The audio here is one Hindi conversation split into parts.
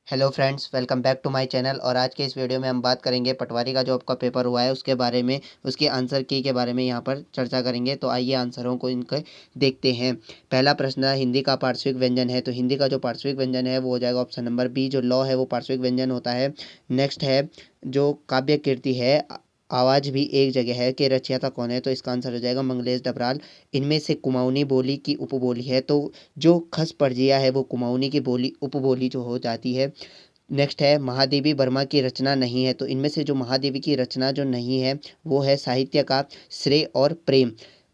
Hello friends, welcome back to my channel. और आज के इस वीडियो में हम बात करेंगे पटवारी का जो आपका पेपर हुआ है उसके बारे में, उसके आंसर की के बारे में यहाँ पर चर्चा करेंगे। तो आइए आंसरों को इनके देखते हैं। पहला प्रश्न है, हिंदी का पार्श्विक व्यंजन है। तो हिंदी का जो पार्श्विक व्यंजन है वो हो जाएगा ऑप्शन नंबर बी, जो लौ है वो पार्श्विक व्यंजन होता है। नेक्स्ट है, जो काव्य कीर्ति है आवाज़ भी एक जगह है के रचयिता कौन है। तो इसका आंसर हो जाएगा मंगलेश डबराल। इनमें से कुमाऊनी बोली की उपबोली है, तो जो खस परजिया है वो कुमाऊनी की बोली उपबोली जो हो जाती है। नेक्स्ट है, महादेवी वर्मा की रचना नहीं है। तो इनमें से जो महादेवी की रचना जो नहीं है वो है साहित्य का श्रेय और प्रेम।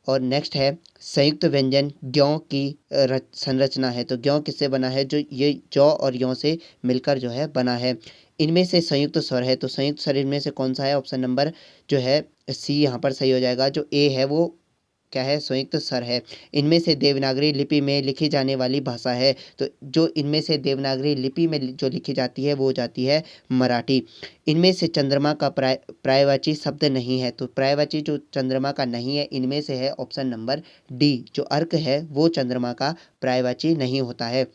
और नेक्स्ट है, संयुक्त व्यंजन ज्यों की संरचना है। तो ज्यों किससे बना है, जो ये जौ और यों से मिलकर जो है बना है। इनमें से संयुक्त स्वर है। तो संयुक्त स्वर इनमें से कौन सा है, ऑप्शन नंबर जो है सी यहाँ पर सही हो जाएगा। जो ए है वो क्या है, संयुक्त स्वर है। इनमें से देवनागरी लिपि में लिखी जाने वाली भाषा है। तो जो इनमें से देवनागरी लिपि में जो लिखी जाती है वो हो जाती है मराठी। इनमें से चंद्रमा का पर्यायवाची शब्द नहीं है। तो पर्यायवाची जो चंद्रमा का नहीं है इनमें से है ऑप्शन नंबर डी, जो अर्क है वो चंद्रमा का पर्यायवाची नहीं होता है।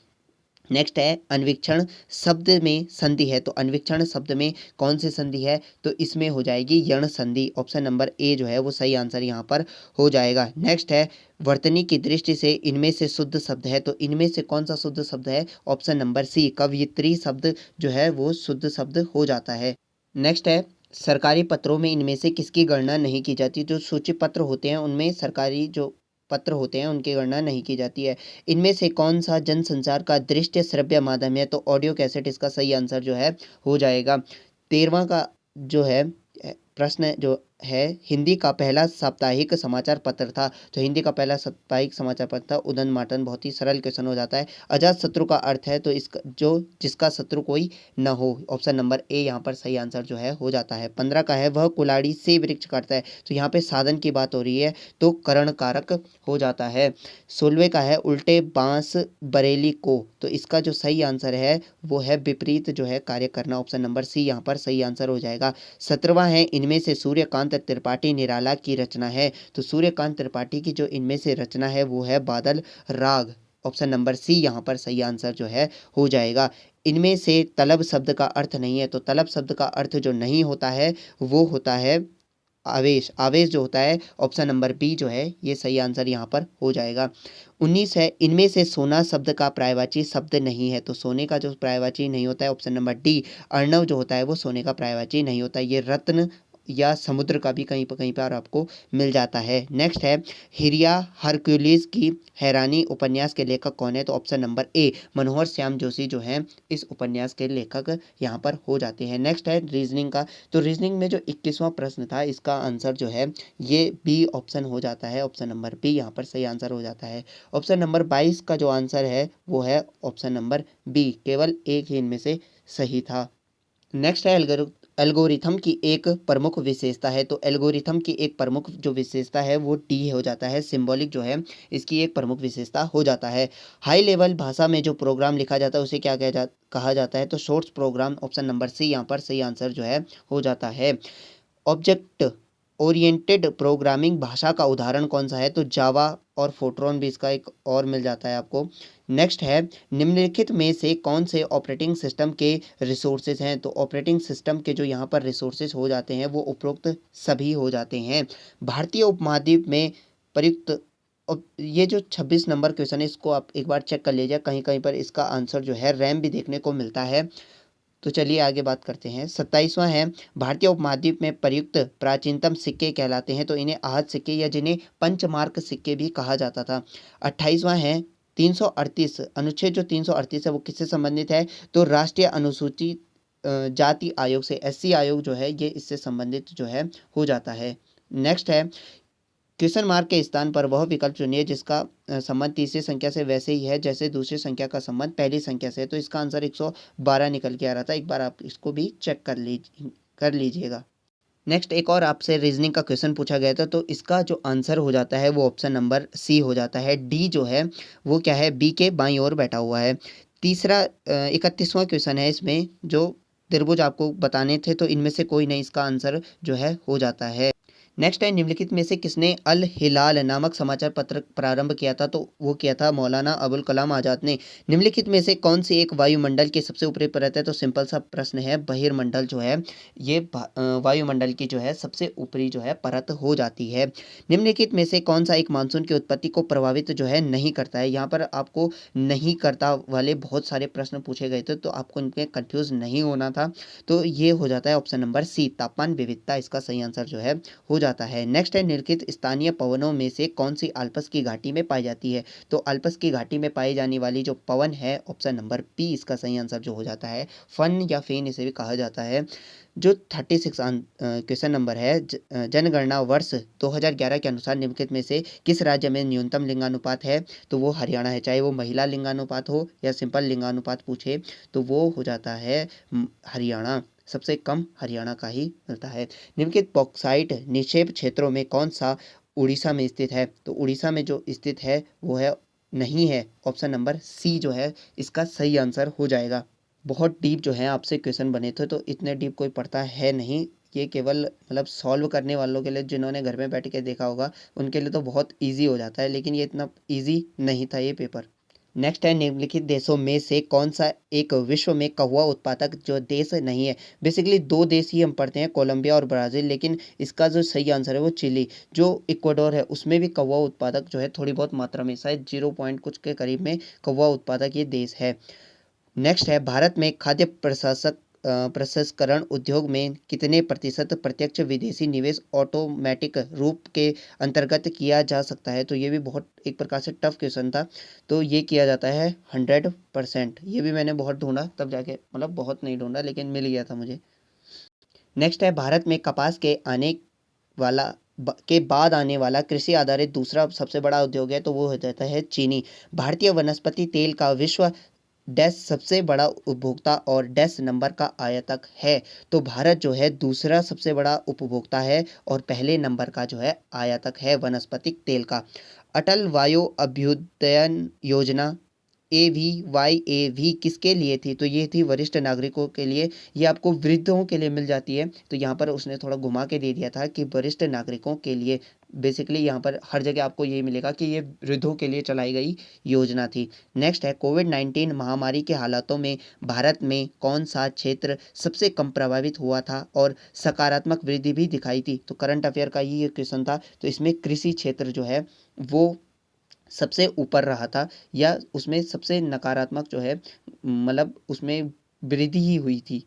नेक्स्ट है, अन्वीक्षण शब्द में संधि है। तो अन्वीक्षण शब्द में कौन सी संधि है, तो इसमें हो जाएगी यण संधि। ऑप्शन नंबर ए जो है वो सही आंसर यहाँ पर हो जाएगा। नेक्स्ट है, वर्तनी की दृष्टि से इनमें से शुद्ध शब्द है। तो इनमें से कौन सा शुद्ध शब्द है, ऑप्शन नंबर सी, कवयित्री शब्द जो है वो शुद्ध शब्द हो जाता है। नेक्स्ट है, सरकारी पत्रों में इनमें से किसकी गणना नहीं की जाती। जो सूची पत्र होते हैं उनमें सरकारी जो पत्र होते हैं उनकी गणना नहीं की जाती है। इनमें से कौन सा जनसंचार का दृश्य श्रव्य माध्यम है। तो ऑडियो कैसेट इसका सही आंसर जो है हो जाएगा। 13वां का जो है प्रश्न जो है, हिंदी का पहला साप्ताहिक समाचार पत्र था। तो हिंदी का पहला साप्ताहिक समाचार पत्र था उदन माटन। बहुत ही सरल क्वेश्चन हो जाता है। अजात शत्रु का अर्थ है, तो इसका जो जिसका शत्रु कोई न हो। ऑप्शन नंबर ए यहाँ पर सही आंसर जो है हो जाता है। 15 का है, वह कुल्हाड़ी से वृक्ष काटता है। तो यहाँ पे साधन की बात हो रही है तो करण कारक हो जाता है। 16वें का है, उल्टे बांस बरेली को। तो इसका जो सही आंसर है वो है विपरीत जो है कार्य करना। ऑप्शन नंबर सी यहाँ पर सही आंसर हो जाएगा। 17वां है, इनमें से सूर्यकांत त्रिपाठी निराला की रचना है। तो सूर्यकांत त्रिपाठी की जो इनमें से रचना है वो है बादल राग। ऑप्शन नंबर सी यहाँ पर सही आंसर जो है हो जाएगा। इनमें से तलब शब्द का अर्थ नहीं है। तो तलब शब्द का अर्थ जो नहीं होता है वो होता है आवेश। आवेश जो होता है, ऑप्शन नंबर बी जो है ये सही आंसर यहाँ पर हो जाएगा। 19 है, इनमें से सोना शब्द का पर्यायवाची शब्द नहीं है। तो सोने का जो पर्यायवाची नहीं होता है, ऑप्शन नंबर डी, अर्णव जो होता है वो सोने का पर्यायवाची नहीं होता है। ये रत्न या समुद्र का भी कहीं पर आपको मिल जाता है। नेक्स्ट है, हिरिया हरक्यूलिस की हैरानी उपन्यास के लेखक कौन है। तो ऑप्शन नंबर ए, मनोहर श्याम जोशी जो है इस उपन्यास के लेखक यहाँ पर हो जाते हैं। नेक्स्ट है रीजनिंग का। तो रीजनिंग में जो 21वां प्रश्न था इसका आंसर जो है ये बी ऑप्शन हो जाता है। ऑप्शन नंबर बी यहाँ पर सही आंसर हो जाता है। ऑप्शन नंबर 22 का जो आंसर है वो है ऑप्शन नंबर बी, केवल एक ही इनमें से सही था। नेक्स्ट है, एल्गोरिथम की एक प्रमुख विशेषता है। तो एल्गोरिथम की एक प्रमुख जो विशेषता है वो टी हो जाता है। सिंबॉलिक जो है इसकी एक प्रमुख विशेषता हो जाता है। हाई लेवल भाषा में जो प्रोग्राम लिखा जाता है उसे क्या कहा जाता है। तो shorts program. Option number c यहाँ पर सही आंसर जो है हो जाता है। ऑब्जेक्ट ओरिएंटेड प्रोग्रामिंग भाषा का उदाहरण कौन सा है। तो जावा और फोर्ट्रॉन भी इसका एक और मिल जाता है आपको। नेक्स्ट है, निम्नलिखित में से कौन से ऑपरेटिंग सिस्टम के रिसोर्सेज हैं। तो ऑपरेटिंग सिस्टम के जो यहाँ पर रिसोर्सेज हो जाते हैं वो उपरोक्त सभी हो जाते हैं। भारतीय उपमहाद्वीप में प्रयुक्त ये जो 26 नंबर क्वेश्चन है इसको आप एक बार चेक कर लीजिए, कहीं कहीं पर इसका आंसर जो है रैम भी देखने को मिलता है। तो चलिए आगे बात करते हैं। 27वां है, भारतीय उपमहाद्वीप में प्रयुक्त प्राचीनतम सिक्के कहलाते हैं। तो इन्हें आहत सिक्के या जिन्हें पंचमार्क सिक्के भी कहा जाता था। 28वां है, 338 अनुच्छेद जो 338 है वो किससे संबंधित है। तो राष्ट्रीय अनुसूचित जाति आयोग से, एससी आयोग जो है ये इससे संबंधित जो है हो जाता है। नेक्स्ट है, क्वेश्चन मार्क के स्थान पर वह विकल्प चुनिए जिसका संबंध तीसरी संख्या से वैसे ही है जैसे दूसरी संख्या का संबंध पहली संख्या से है। तो इसका आंसर 112 निकल के आ रहा था। एक बार आप इसको भी चेक कर लीजिएगा। नेक्स्ट एक और आपसे रीजनिंग का क्वेश्चन पूछा गया था। तो इसका जो आंसर हो जाता है वो ऑप्शन नंबर सी हो जाता है। डी जो है वो क्या है, बी के बाईं ओर बैठा हुआ है। तीसरा 31वां क्वेश्चन है, इसमें जो त्रिभुज आपको बताने थे तो इनमें से कोई नहीं, इसका आंसर जो है हो जाता है। नेक्स्ट है, निम्नलिखित में से किसने अल हिलाल नामक समाचार पत्र प्रारंभ किया था? तो वो किया था मौलाना अबुल कलाम आज़ाद ने। निम्नलिखित में से कौन सी एक वायुमंडल के सबसे ऊपरी परत है? तो सिंपल सा प्रश्न है, बहिर्मंडल जो है ये वायुमंडल की जो है सबसे ऊपरी जो है परत हो जाती है। निम्नलिखित में से कौन सा एक मानसून की उत्पत्ति को प्रभावित जो है नहीं करता है? यहाँ पर आपको नहीं करता वाले बहुत सारे प्रश्न पूछे गए थे, तो आपको इनमें कंफ्यूज नहीं होना था। तो ये हो जाता है ऑप्शन नंबर सी, तापमान विविधता इसका सही आंसर जो है हो जाता है। नेक्स्ट है, निम्नलिखित स्थानीय पवनों में से कौन सी अल्प्स की घाटी में पाई जाती है? तो अल्प्स की घाटी में पाई जाने वाली जो पवन है, ऑप्शन नंबर बी इसका सही आंसर जो हो जाता है। फन या फेन इसे भी कहा जाता है। जो 36 क्वेश्चन नंबर है, जनगणना वर्ष 2011 के अनुसार निम्नलिखित में से किस राज्य में न्यूनतम लिंगानुपात है? तो वो हरियाणा है। चाहे वो महिला लिंगानुपात हो या सिंपल लिंगानुपात पूछे तो वो हो जाता है हरियाणा। सबसे कम हरियाणा का ही मिलता है। निम्नलिखित बॉक्साइट निक्षेप क्षेत्रों में कौन सा उड़ीसा में स्थित है? तो उड़ीसा में जो स्थित है वो है नहीं है, ऑप्शन नंबर सी जो है इसका सही आंसर हो जाएगा। बहुत डीप जो है आपसे क्वेश्चन बने थे, तो इतने डीप कोई पढ़ता है नहीं। ये केवल मतलब सॉल्व करने वालों के लिए, जिन्होंने घर में बैठ के देखा होगा उनके लिए तो बहुत इजी हो जाता है, लेकिन ये इतना इजी नहीं था ये पेपर। नेक्स्ट है, निम्नलिखित देशों में से कौन सा एक विश्व में कौवा उत्पादक जो देश नहीं है? बेसिकली दो देश ही हम पढ़ते हैं, कोलंबिया और ब्राज़ील, लेकिन इसका जो सही आंसर है वो चिली। जो इक्वाडोर है उसमें भी कौवा उत्पादक जो है थोड़ी बहुत मात्रा में, शायद 0 पॉइंट कुछ के करीब में कौवा उत्पादक ये देश है। नेक्स्ट है, भारत में खाद्य प्रसंस्करण उद्योग में कितने प्रतिशत प्रत्यक्ष विदेशी निवेश ऑटोमेटिक रूप के अंतर्गत किया जा सकता है? तो ये भी बहुत एक प्रकार से टफ क्वेश्चन था। तो ये किया जाता है 100%। ये भी मैंने बहुत ढूंढा तब जाके, मतलब बहुत नहीं ढूंढा लेकिन मिल गया था मुझे। नेक्स्ट है, भारत में कपास के आने वाला के बाद आने वाला कृषि आधारित दूसरा सबसे बड़ा उद्योग है, तो वो हो जाता है चीनी। भारतीय वनस्पति तेल का विश्व डैश सबसे बड़ा उपभोक्ता और डैश नंबर का आयातक है? तो भारत जो है दूसरा सबसे बड़ा उपभोक्ता है और पहले नंबर का जो है आयातक है वनस्पतिक तेल का। अटल वायु अभ्युदयन योजना AVYAV किसके लिए थी? तो ये थी वरिष्ठ नागरिकों के लिए। ये आपको वृद्धों के लिए मिल जाती है, तो यहाँ पर उसने थोड़ा घुमा के दे दिया था कि वरिष्ठ नागरिकों के लिए। बेसिकली यहाँ पर हर जगह आपको यही मिलेगा कि ये वृद्धों के लिए चलाई गई योजना थी। नेक्स्ट है, कोविड-19 महामारी के हालातों में भारत में कौन सा क्षेत्र सबसे कम प्रभावित हुआ था और सकारात्मक वृद्धि भी दिखाई थी? तो करंट अफेयर का ही ये क्वेश्चन था, तो इसमें कृषि क्षेत्र जो है वो सबसे ऊपर रहा था, या उसमें सबसे नकारात्मक जो है मतलब उसमें वृद्धि ही हुई थी।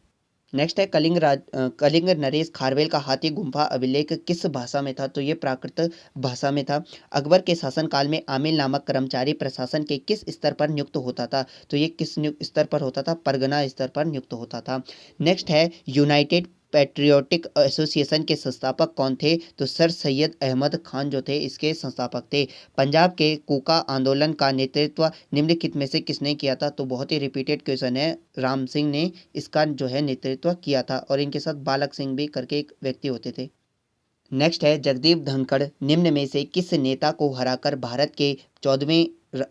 नेक्स्ट है, कलिंग नरेश खारवेल का हाथी गुम्फा अभिलेख किस भाषा में था? तो ये प्राकृत भाषा में था। अकबर के शासनकाल में आमिल नामक कर्मचारी प्रशासन के किस स्तर पर नियुक्त होता था? तो ये किस स्तर पर होता था? परगना स्तर पर नियुक्त होता था। नेक्स्ट है, यूनाइटेड पैट्रियोटिक एसोसिएशन के संस्थापक कौन थे? तो सर सैयद अहमद खान जो थे इसके संस्थापक थे। पंजाब के कूका आंदोलन का नेतृत्व निम्नलिखित में से किसने किया था? तो बहुत ही रिपीटेड क्वेश्चन है, राम सिंह ने इसका जो है नेतृत्व किया था, और इनके साथ बालक सिंह भी करके एक व्यक्ति होते थे। नेक्स्ट है, जगदीप धनखड़ निम्न में से किस नेता को हराकर भारत के 14वें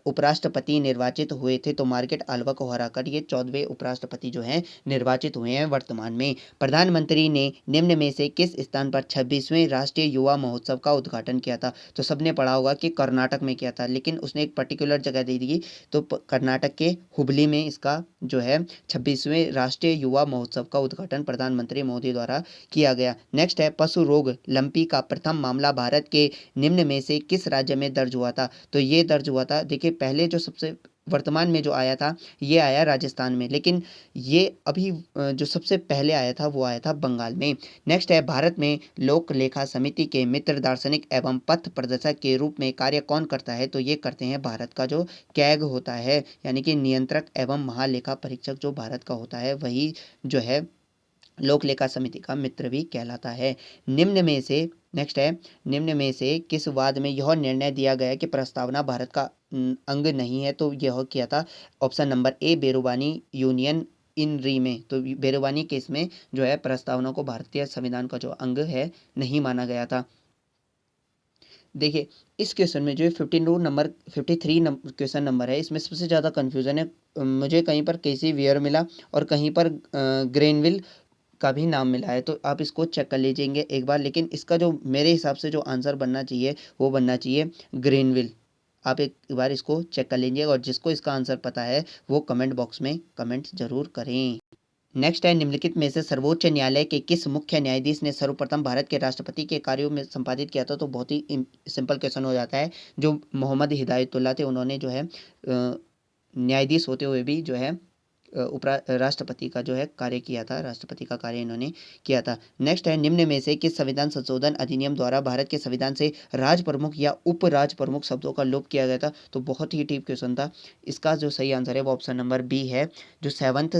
उपराष्ट्रपति निर्वाचित हुए थे? तो मार्केट आल्वा को हराकर ये 14वें उपराष्ट्रपति जो हैं निर्वाचित हुए हैं वर्तमान में। प्रधानमंत्री ने निम्न में से किस स्थान पर 26वें राष्ट्रीय युवा महोत्सव का उद्घाटन किया था? तो सबने पढ़ा होगा कि कर्नाटक में किया था, लेकिन उसने एक पर्टिकुलर जगह दे दी, तो कर्नाटक के हुबली में इसका जो है 26वें राष्ट्रीय युवा महोत्सव का उद्घाटन प्रधानमंत्री मोदी द्वारा किया गया। नेक्स्ट है, पशु रोग लंपी का प्रथम मामला भारत के निम्न में से किस राज्य में दर्ज हुआ था? तो ये दर्ज हुआ था, देखिए पहले जो सबसे वर्तमान में जो आया था ये आया राजस्थान में, लेकिन ये अभी जो सबसे पहले आया था वो आया था बंगाल में। नेक्स्ट है, भारत में लोक लेखा समिति के मित्र दार्शनिक एवं पथ प्रदर्शक के रूप में कार्य कौन करता है? तो ये करते हैं भारत का जो कैग होता है, यानी कि नियंत्रक एवं महालेखा परीक्षक जो भारत का होता है वही जो है लोक लेखा समिति का मित्र भी कहलाता है। निम्न में से नेक्स्ट है, निम्न में से किस वाद में यह निर्णय दिया गया कि प्रस्तावना भारत का अंग नहीं है? तो यह किया था option number A, बेरुबानी union in री में। तो बेरुबानी केस में जो है प्रस्तावना को भारतीय संविधान का जो अंग है नहीं माना गया था। देखिए इस क्वेश्चन में जो 52 नंबर 53 क्वेश्चन नंबर है, इसमें सबसे ज़्यादा कन्फ्यूज़न है। मुझे कहीं पर केसी वियर मिला और कहीं पर ग्रेनविल का भी नाम मिला है। तो आप इसको चेक कर लीजिएंगे एक बार, लेकिन इसका जो मेरे हिसाब से जो आंसर बनना चाहिए वो बनना चाहिए ग्रीनविल। आप एक बार इसको चेक कर लीजिएगा, और जिसको इसका आंसर पता है वो कमेंट बॉक्स में कमेंट जरूर करें। नेक्स्ट है, निम्नलिखित में से सर्वोच्च न्यायालय के किस मुख्य न्यायाधीश ने सर्वप्रथम भारत के राष्ट्रपति के कार्यों में संपादित किया था? तो बहुत ही सिंपल क्वेश्चन हो जाता है। जो मोहम्मद हिदायतुल्लाह थे, उन्होंने जो है न्यायाधीश होते हुए भी जो है उपरा राष्ट्रपति का जो है कार्य किया था, राष्ट्रपति का कार्य इन्होंने किया था। नेक्स्ट है, निम्न में से किस संविधान संशोधन अधिनियम द्वारा भारत के संविधान से राज प्रमुख या उप राज प्रमुख शब्दों का लोप किया गया था? तो बहुत ही डीप क्वेश्चन था। इसका जो सही आंसर है वो ऑप्शन नंबर बी है। जो 7th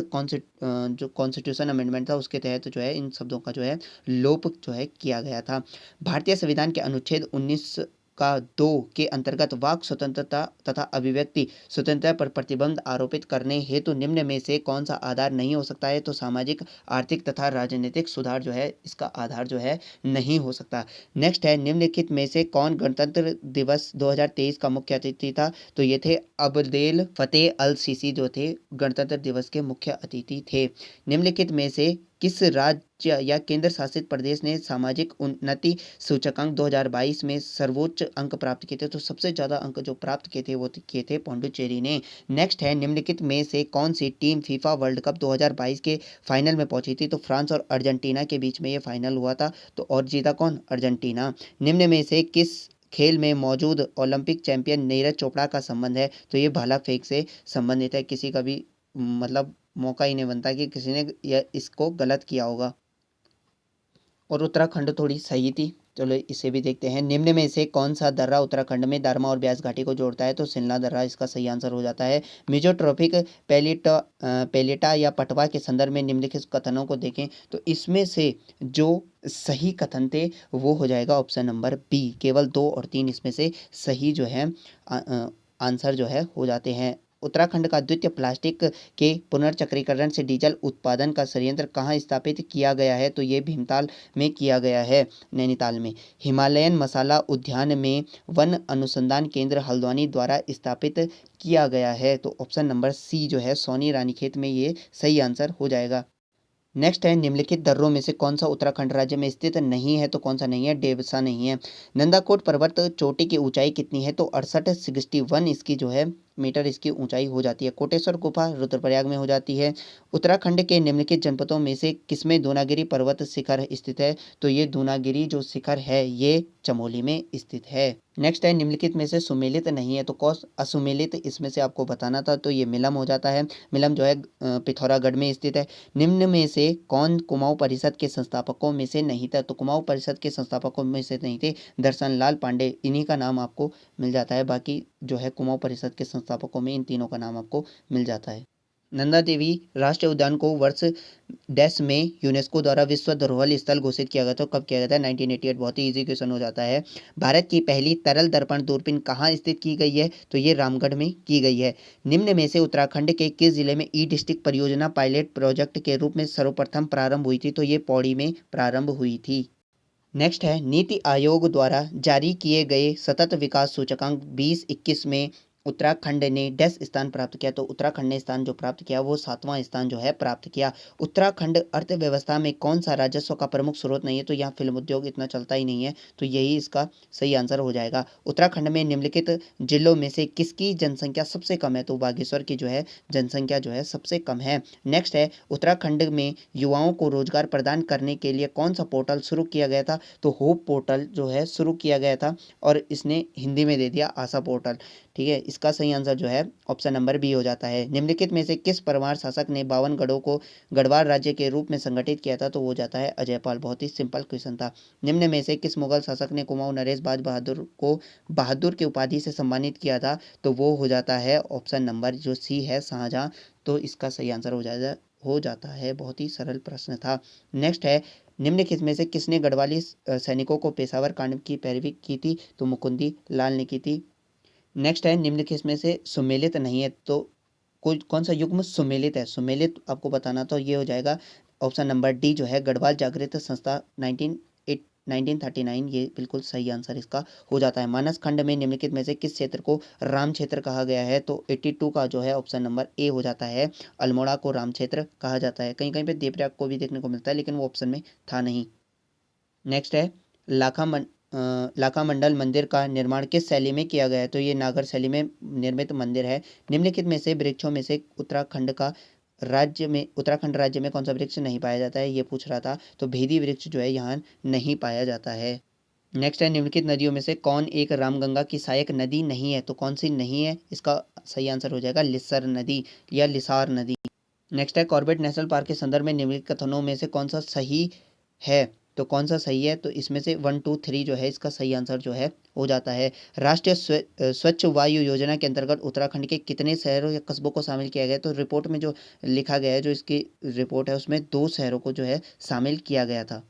जो कॉन्स्टिट्यूशन अमेंडमेंट था उसके तहत जो है इन शब्दों का जो है लोप जो है किया गया था। भारतीय संविधान के अनुच्छेद 19 का 2 के अंतर्गत वाक स्वतंत्रता तथा अभिव्यक्ति स्वतंत्रता पर प्रतिबंध आरोपित करने हेतु निम्न में से कौन सा आधार नहीं हो सकता है? तो सामाजिक, आर्थिक तथा राजनीतिक सुधार जो है इसका आधार जो है नहीं हो सकता। नेक्स्ट है, निम्नलिखित में से कौन गणतंत्र दिवस 2023 का मुख्य अतिथि था? तो ये थे अब्देल फतेह अल सीसी, जो थे गणतंत्र दिवस के मुख्य अतिथि थे। निम्नलिखित में से किस राज्य या केंद्र शासित प्रदेश ने सामाजिक उन्नति सूचकांक 2022 में सर्वोच्च अंक प्राप्त किए थे? तो सबसे ज़्यादा अंक जो प्राप्त किए थे वो किए थे पौंडुचेरी ने। नेक्स्ट है, निम्नलिखित में से कौन सी टीम फीफा वर्ल्ड कप 2022 के फाइनल में पहुंची थी? तो फ्रांस और अर्जेंटीना के बीच में ये फाइनल हुआ था। तो और जीता कौन? अर्जेंटीना। निम्न में से किस खेल में मौजूद ओलंपिक चैंपियन नीरज चोपड़ा का संबंध है? तो ये भाला फेंक से संबंधित है। किसी का भी मतलब मौका ही नहीं बनता कि किसी ने इसको गलत किया होगा। और उत्तराखंड थोड़ी सही थी, चलो इसे भी देखते हैं। निम्न में से कौन सा दर्रा उत्तराखंड में दारमा और ब्यास घाटी को जोड़ता है? तो सिल्ला दर्रा इसका सही आंसर हो जाता है। मीजोट्रॉपिक पेलिटा या पटवा के संदर्भ में निम्नलिखित कथनों को देखें। तो इसमें से जो सही कथन थे वो हो जाएगा ऑप्शन नंबर बी। केवल 2 और 3 इसमें से सही जो है आंसर जो है हो जाते हैं। उत्तराखंड का द्वितीय प्लास्टिक के पुनर्चक्रीकरण से डीजल उत्पादन का संयंत्र कहाँ स्थापित किया गया है? तो ये भीमताल में किया गया है, नैनीताल में। हिमालयन मसाला उद्यान में वन अनुसंधान केंद्र हल्द्वानी द्वारा स्थापित किया गया है। तो ऑप्शन नंबर सी जो है सोनी रानीखेत में ये सही आंसर हो जाएगा। नेक्स्ट है, निम्नलिखित दर्रों में से कौन सा उत्तराखंड राज्य में स्थित नहीं है? तो कौन सा नहीं है? डेवसा नहीं है। नंदाकोट पर्वत चोटी की ऊंचाई कितनी है? तो 6861 इसकी जो है मीटर इसकी ऊंचाई हो जाती है। कोटेश्वर गुफा रुद्रप्रयाग में हो जाती है। उत्तराखंड के निम्नलिखित जनपदों में से किसमें दूनागिरी पर्वत शिखर स्थित है? तो ये दूनागिरी जो शिखर है ये चमोली में स्थित है। नेक्स्ट है, निम्नलिखित में से सुमेलित नहीं है। तो कौन असुमेलित इसमें से आपको बताना था, तो ये मिलम हो जाता है। मिलम जो है पिथौरागढ़ में स्थित है। निम्न में से कौन कुमाऊं परिषद के संस्थापकों में से नहीं था? तो कुमाऊं परिषद के संस्थापकों में से नहीं थे दर्शन लाल पांडे, इन्हीं का नाम आपको मिल जाता है। बाकी जो है कुमाऊं परिषद के संस्थापकों में इन तीनों का नाम आपको मिल जाता है। नंदा देवी राष्ट्रीय उद्यान को वर्ष डैश में यूनेस्को द्वारा विश्व धरोहर स्थल घोषित किया गया था। कब किया गया था? 1988। बहुत ही इजी क्वेश्चन हो जाता है। भारत की पहली तरल दर्पण दूरबीन कहाँ स्थित की गई है? तो ये रामगढ़ में की गई है। निम्न में से उत्तराखंड के किस जिले में ई डिस्ट्रिक्ट परियोजना पायलट प्रोजेक्ट के रूप में सर्वप्रथम प्रारंभ हुई थी? तो ये पौड़ी में प्रारंभ हुई थी। नेक्स्ट है, नीति आयोग द्वारा जारी किए गए सतत विकास सूचकांक 2021 में उत्तराखंड ने डैश स्थान प्राप्त किया? तो उत्तराखंड ने स्थान जो प्राप्त किया वो 7वां स्थान जो है प्राप्त किया। उत्तराखंड अर्थव्यवस्था में कौन सा राजस्व का प्रमुख स्रोत नहीं है? तो यहाँ फिल्म उद्योग इतना चलता ही नहीं है, तो यही इसका सही आंसर हो जाएगा। उत्तराखंड में निम्नलिखित जिलों में से किसकी जनसंख्या सबसे कम है? तो बागेश्वर की जो है जनसंख्या जो है सबसे कम है। नेक्स्ट है, उत्तराखंड में युवाओं को रोजगार प्रदान करने के लिए कौन सा पोर्टल शुरू किया गया था? तो होप पोर्टल जो है शुरू किया गया था, और इसने हिंदी में दे दिया आशा पोर्टल। ठीक है, इसका सही आंसर जो है ऑप्शन नंबर बी हो जाता है। निम्नलिखित में से किस परमार शासक ने 52 गढ़ों को गढ़वाल राज्य के रूप में संगठित किया था? तो वो जाता है अजयपाल। बहुत ही सिंपल क्वेश्चन था। निम्न में से किस मुगल शासक ने कुमाऊं नरेश बाज बहादुर को बहादुर की उपाधि से सम्मानित किया था? तो वो हो जाता है ऑप्शन नंबर जो सी है शाहजहां। तो इसका सही आंसर हो जाता है। बहुत ही सरल प्रश्न था। नेक्स्ट है, निम्नलिखित में से किसने गढ़वाली सैनिकों को पेशावर कांड की पैरवी की थी? तो मुकुंदी लाल ने की थी। नेक्स्ट है, निम्नलिखित में से सुमेलित नहीं है। तो कोई कौन सा युग्म सुमेलित है? सुमेलित आपको बताना, तो ये हो जाएगा ऑप्शन नंबर डी जो है गढ़वाल जागृत संस्था 1939 ये बिल्कुल सही आंसर इसका हो जाता है। मानस खंड में निम्नलिखित में से किस क्षेत्र को राम क्षेत्र कहा गया है? तो 82 का जो है ऑप्शन नंबर ए हो जाता है। अल्मोड़ा को राम क्षेत्र कहा जाता है। कहीं कहीं पे देवप्रयाग को भी देखने को मिलता है, लेकिन वो ऑप्शन में था नहीं। नेक्स्ट है लाखा मंडल मंदिर का निर्माण किस शैली में किया गया है? तो ये नागर शैली में निर्मित मंदिर है। निम्नलिखित में से वृक्षों में से उत्तराखंड राज्य में कौन सा वृक्ष नहीं पाया जाता है, ये पूछ रहा था। तो भेदी वृक्ष जो है यहाँ नहीं पाया जाता है। नेक्स्ट है निम्नलिखित नदियों में से कौन एक रामगंगा की सहायक नदी नहीं है? तो कौन सी नहीं है? इसका सही आंसर हो जाएगा लिस्सर नदी या लिसार नदी। नेक्स्ट है कॉर्बेट नेशनल पार्क के संदर्भ में निम्नलिखित कथनों में से कौन सा सही है? तो कौन सा सही है? तो इसमें से 1 2 3 जो है इसका सही आंसर जो है हो जाता है। राष्ट्रीय स्वच्छ वायु योजना के अंतर्गत उत्तराखंड के कितने शहरों या कस्बों को शामिल किया गया है? तो रिपोर्ट में जो लिखा गया है, जो इसकी रिपोर्ट है, उसमें 2 शहरों को जो है शामिल किया गया था।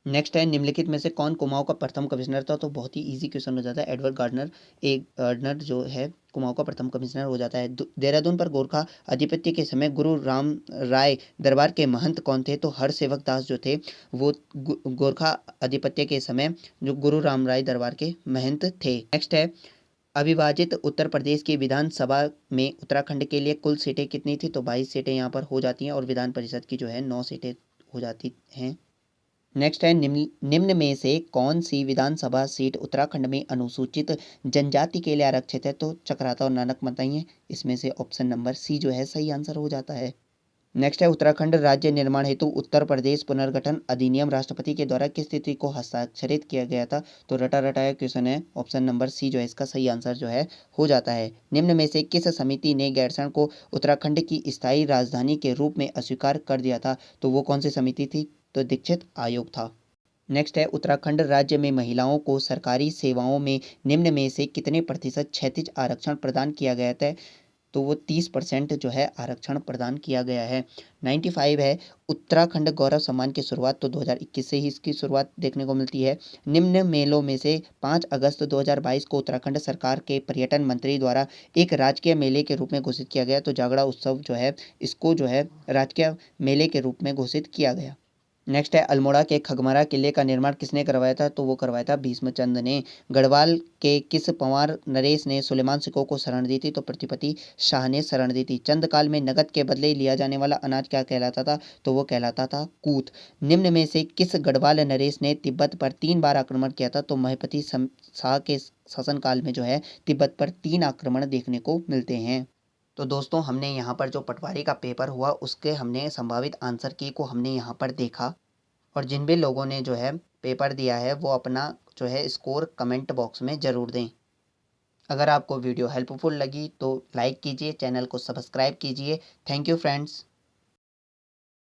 नेक्स्ट है निम्नलिखित में से कौन कुमाऊं का प्रथम कमिश्नर था? तो बहुत ही इजी क्वेश्चन हो जाता है। एडवर्ड गार्डनर जो है कुमाऊं का प्रथम कमिश्नर हो जाता है। देहरादून पर गोरखा अधिपत्य के समय गुरु राम राय दरबार के महंत कौन थे? तो हरसेवक दास जो थे वो गोरखा अधिपत्य के समय जो गुरु राम राय दरबार के महंत थे। नेक्स्ट है अविभाजित उत्तर प्रदेश की विधानसभा में उत्तराखंड के लिए कुल सीटें कितनी थी? तो 22 सीटें यहाँ पर हो जाती हैं और विधान परिषद की जो है 9 सीटें हो जाती हैं। नेक्स्ट है निम्न में से कौन सी विधानसभा सीट उत्तराखंड में अनुसूचित जनजाति के लिए आरक्षित है? तो चकराता और नानक बताइए। इसमें से ऑप्शन नंबर सी जो है सही आंसर हो जाता है। नेक्स्ट है उत्तराखंड राज्य निर्माण हेतु उत्तर प्रदेश पुनर्गठन अधिनियम राष्ट्रपति के द्वारा किस तिथि को हस्ताक्षरित किया गया था? तो रटा रटाया क्वेश्चन है। ऑप्शन नंबर सी जो है इसका सही आंसर जो है हो जाता है। निम्न में से किस समिति ने गैरसैंण को उत्तराखंड की स्थायी राजधानी के रूप में अस्वीकार कर दिया था? तो वो कौन सी समिति थी? तो दीक्षित आयोग था। नेक्स्ट है उत्तराखंड राज्य में महिलाओं को सरकारी सेवाओं में निम्न में से कितने प्रतिशत क्षैतिज आरक्षण प्रदान किया गया था? तो वो 30% जो है आरक्षण प्रदान किया गया है। 95 है उत्तराखंड गौरव सम्मान की शुरुआत तो 2021 से ही इसकी शुरुआत देखने को मिलती है। निम्न मेलों में से 5 अगस्त 2022 को उत्तराखंड सरकार के पर्यटन मंत्री द्वारा एक राजकीय मेले के रूप में घोषित किया गया। तो जागड़ा उत्सव जो है इसको जो है राजकीय मेले के रूप में घोषित किया गया। नेक्स्ट है अल्मोड़ा के खगमरा किले का निर्माण किसने करवाया था? तो वो करवाया था भीष्मचंद ने। गढ़वाल के किस पंवार नरेश ने सुलेमान सिकों को शरण दी थी? तो प्रतिपति शाह ने शरण दी थी। चंद काल में नगद के बदले लिया जाने वाला अनाज क्या कहलाता था? तो वो कहलाता था कूथ। निम्न में से किस गढ़वाल नरेश ने तिब्बत पर 3 बार आक्रमण किया था? तो महपति शाह के शासनकाल में जो है तिब्बत पर 3 आक्रमण देखने को मिलते हैं। तो दोस्तों हमने यहाँ पर जो पटवारी का पेपर हुआ उसके हमने संभावित आंसर की को हमने यहाँ पर देखा, और जिन भी लोगों ने जो है पेपर दिया है वो अपना जो है स्कोर कमेंट बॉक्स में ज़रूर दें। अगर आपको वीडियो हेल्पफुल लगी तो लाइक कीजिए, चैनल को सब्सक्राइब कीजिए। Thank you friends.